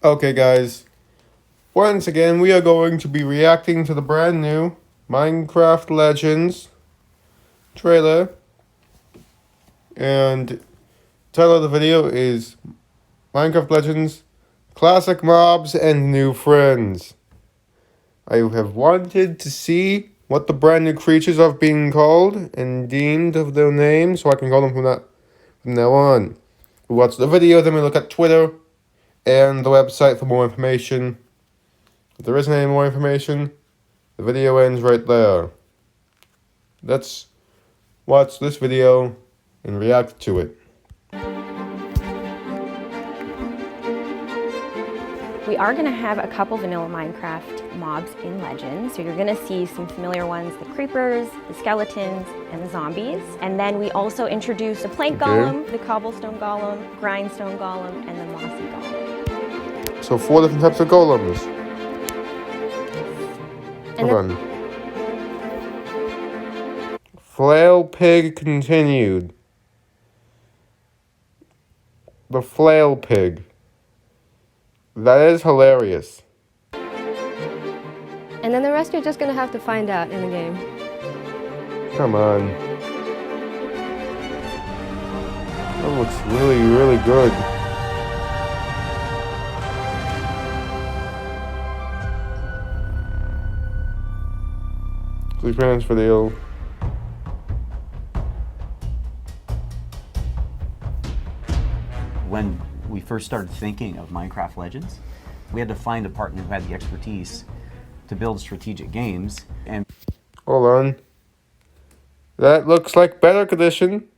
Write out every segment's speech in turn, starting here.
Okay, guys. Once again, we are going to be reacting to the brand new Minecraft Legends trailer. And title of the video is Minecraft Legends Classic Mobs and New Friends. I have wanted to see what the brand new creatures are being called and deemed of their names, so I can call them from now on. We watch the video, then we look at Twitter and the website for more information. If there isn't any more information, the video ends right there. Let's watch this video and react to it. We are going to have a couple vanilla Minecraft mobs in Legends. So you're going to see some familiar ones, the creepers, the skeletons, and the zombies. And then we also introduce the plank golem, the cobblestone golem, grindstone golem, and the mossy golem. So 4 different types of golems. And Hold on. Flail pig continued. The flail pig. That is hilarious. And then the rest you're just gonna have to find out in the game. Come on. That looks really, really good. Please plans for the ill. When we first started thinking of Minecraft Legends, we had to find a partner who had the expertise to build strategic games. And Hold on. That looks like better condition.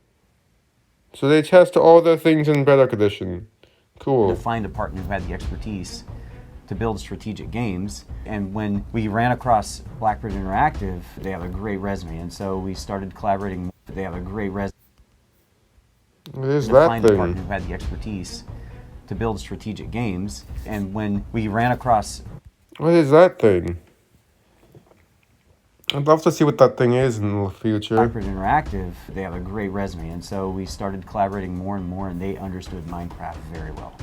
So they test all their things in better condition. Cool. to find a partner who had the expertise to build strategic games. And when we ran across Blackbird Interactive, they have a great resume, and so we started collaborating. They have a great resume. What is To that find a partner thing? who had the expertise to build strategic games. And when we ran across What is that thing? I'd love to see what that thing is in the future. Blackbird Interactive, they have a great resume, and so we started collaborating more and more, and they understood Minecraft very well.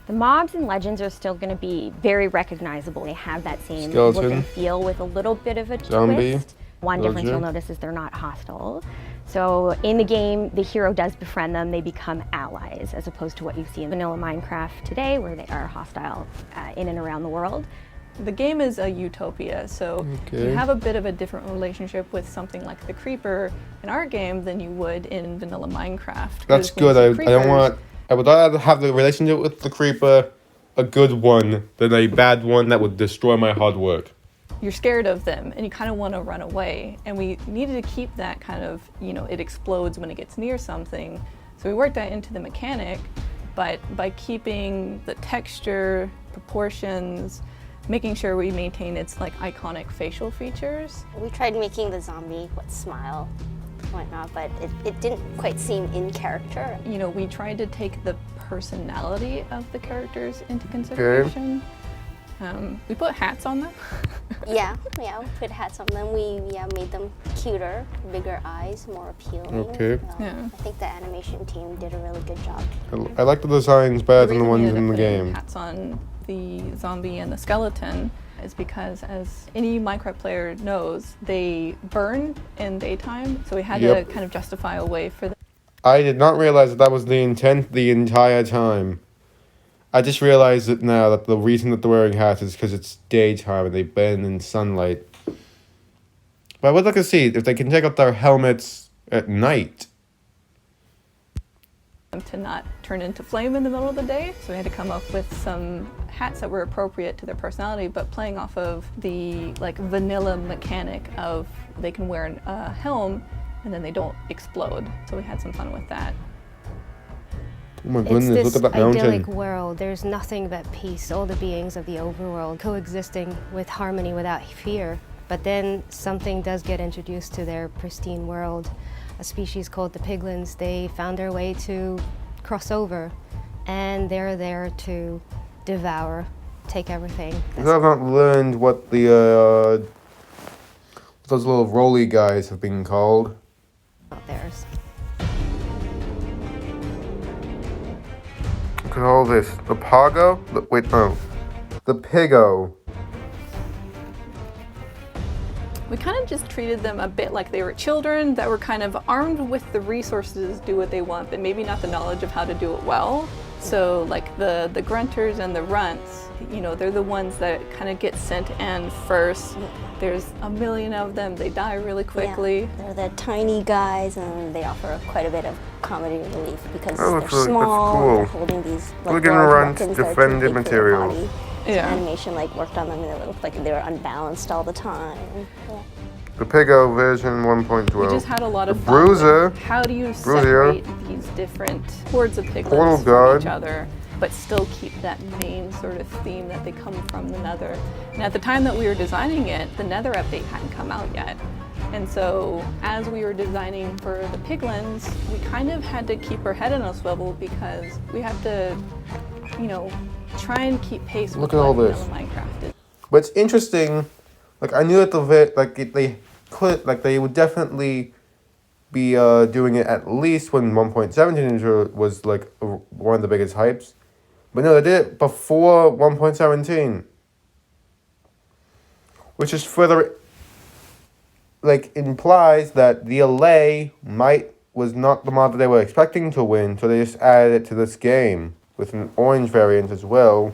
the mobs in Legends are still going to be very recognizable. They have that same Skeleton. look and feel with a little bit of a Zombie. twist. One difference you'll notice is they're not hostile. So in the game, the hero does befriend them. They become allies, as opposed to what you see in vanilla Minecraft today, where they are hostile in and around the world. The game is a utopia, so you have a bit of a different relationship with something like the creeper in our game than you would in vanilla Minecraft. That's 'Cause when good. you I see don't creepers, want. I would rather have the relationship with the creeper a good one than a bad one that would destroy my hard work. You're scared of them and you kind of want to run away. And we needed to keep that kind of, it explodes when it gets near something. So we worked that into the mechanic, but by keeping the texture, proportions, making sure we maintain its iconic facial features. We tried making the zombie smile, whatnot, but it didn't quite seem in character. We tried to take the personality of the characters into consideration. We put hats on them. Yeah, we put hats on them. We made them cuter, bigger eyes, more appealing. Okay. Yeah. I think the animation team did a really good job. I like the designs better than the reason we ones ended in up the putting game. Hats on the zombie and the skeleton is because, as any Minecraft player knows, they burn in daytime. So we had to kind of justify a way for them. I did not realize that was the intent the entire time. I just realized it now that the reason that they're wearing hats is because it's daytime and they burn in sunlight. But I would like to see if they can take out their helmets at night. To not turn into flame in the middle of the day. So we had to come up with some hats that were appropriate to their personality, but playing off of the vanilla mechanic of they can wear a helm and then they don't explode. So we had some fun with that. Oh my It's goodness, this look at that mountain. idyllic world. There's nothing but peace. All the beings of the overworld coexisting with harmony without fear. But then something does get introduced to their pristine world. A species called the piglins. They found their way to cross over, and they're there to devour, take everything. I have not learned what the those little roly guys have been called. Not theirs. Look at all this. The Pago? Wait, no. the Piggo. We kind of just treated them a bit like they were children that were kind of armed with the resources to do what they want, but maybe not the knowledge of how to do it well. So like the grunters and the runts, you know, they're the ones that kind of get sent in first. There's a million of them, they die really quickly. Yeah, they're the tiny guys, and they offer quite a bit of comedy relief because Oh, they're that's small, cool. they're holding these like Look at large Runt's weapons that are too defended big for their materials. body. So Yeah. animation like worked on them, and it looked like they were unbalanced all the time. Yeah. The Piggo version 1.12. We just had a lot of The fun. Bruiser. With how do you Bruiser. separate these different hordes of Portal piglets Guard. from each other, but still keep that main sort of theme that they come from the Nether? And at the time that we were designing it, the Nether update hadn't come out yet. And so as we were designing for the piglins, we kind of had to keep our head on a swivel because we have to, you know, try and keep pace with Look at all what this. vanilla Minecraft is. But it's interesting. Like I knew at the they could they would definitely be doing it at least when 1.17 was like one of the biggest hypes. But no, they did it before 1.17, which is further like implies that the LA was not the mod that they were expecting to win, so they just added it to this game with an orange variant as well.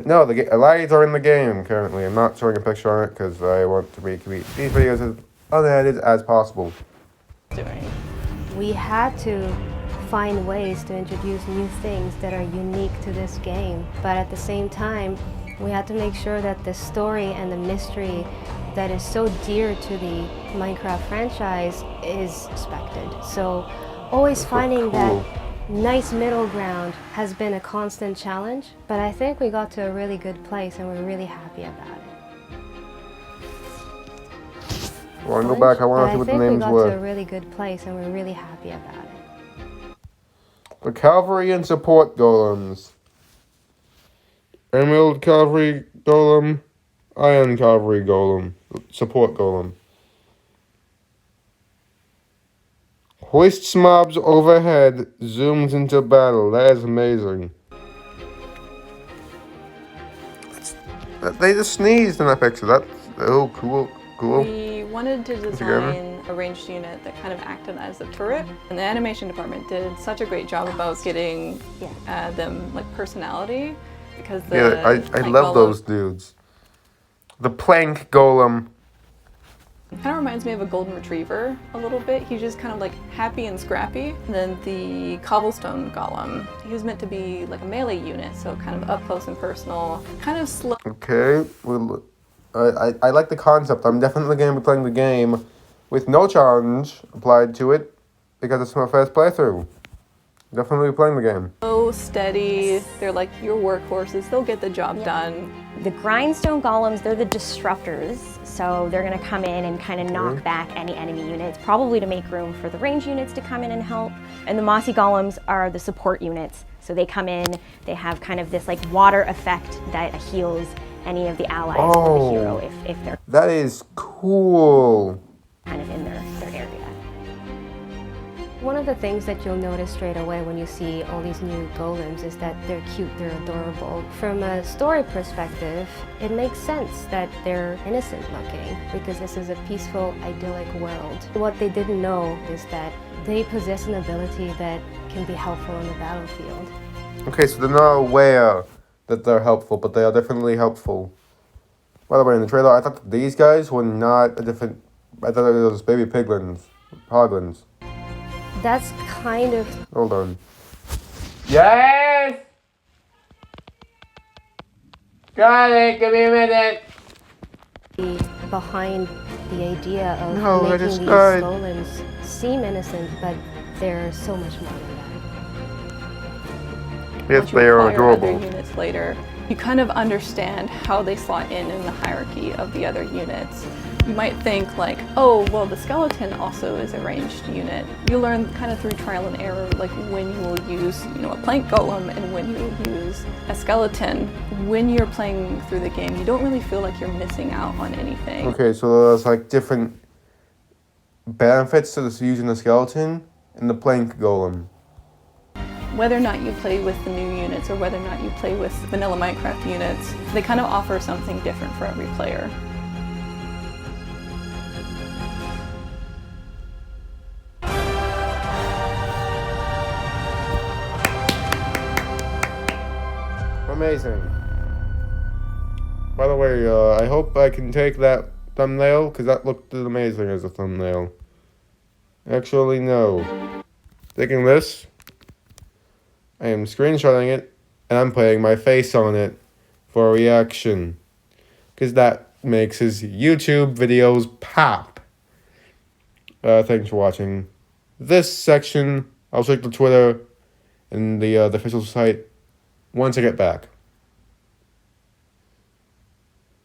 No, the LAs are in the game currently. I'm not showing a picture on it because I want to make these videos as unedited as possible. Doing. We had to find ways to introduce new things that are unique to this game, but at the same time, we had to make sure that the story and the mystery that is so dear to the Minecraft franchise is respected. So always finding that nice middle ground has been a constant challenge, but I think we got to a really good place and we're really happy about it. I want to go back. I want to see what the names I think we got to a were. really good place and we're really happy about it. The Cavalry and Support Golems. Emerald Cavalry Golem, Iron Cavalry Golem, Support Golem. Hoists mobs overhead, zooms into battle. That is amazing. They just sneezed in that picture. That's cool. We wanted to design a ranged unit that kind of acted as a turret, and the animation department did such a great job about getting them like personality because the I plank love golem those dudes. The Plank Golem. kind of reminds me of a golden retriever a little bit. He's just kind of like happy and scrappy. And then the cobblestone golem, he was meant to be like a melee unit, so kind of up close and personal, kind of slow. Okay, well, I like the concept. I'm definitely going to be playing the game with no challenge applied to it because it's my first playthrough. Definitely playing the game. Slow, steady. They're like your workhorses. They'll get the job done. The grindstone golems, they're the disruptors, so they're gonna come in and kind of knock back any enemy units, probably to make room for the range units to come in and help. And the mossy golems are the support units, so they come in, they have kind of this like water effect that heals any of the allies of the hero if they're That is cool. kind of in their area. One of the things that you'll notice straight away when you see all these new golems is that they're cute, they're adorable. From a story perspective, it makes sense that they're innocent looking because this is a peaceful, idyllic world. What they didn't know is that they possess an ability that can be helpful on the battlefield. Okay, so they're not aware that they're helpful, but they are definitely helpful. By the way, in the trailer, I thought that these guys were not a different... I thought it was baby piglins. Hoglins. That's kind of Hold on. Yes! Got it, give me a minute. behind the idea of No, I making just these died. golems seem innocent, but they're so much more than that. Yes, Once you they are acquire other adorable. units later, you kind of understand how they slot in the hierarchy of the other units. You might think like, oh, well, the skeleton also is a ranged unit. You learn kind of through trial and error, like when you will use, you know, a plank golem and when you will use a skeleton. When you're playing through the game, you don't really feel like you're missing out on anything. Okay, so there's like different benefits to this using the skeleton and the plank golem. Whether or not you play with the new units or whether or not you play with vanilla Minecraft units, they kind of offer something different for every player. Amazing. By the way, I hope I can take that thumbnail, because that looked amazing as a thumbnail. Actually, no. Taking this, I am screenshotting it, and I'm putting my face on it for a reaction. Because that makes his YouTube videos pop. Thanks for watching this section. I'll check the Twitter and the official site once I get back.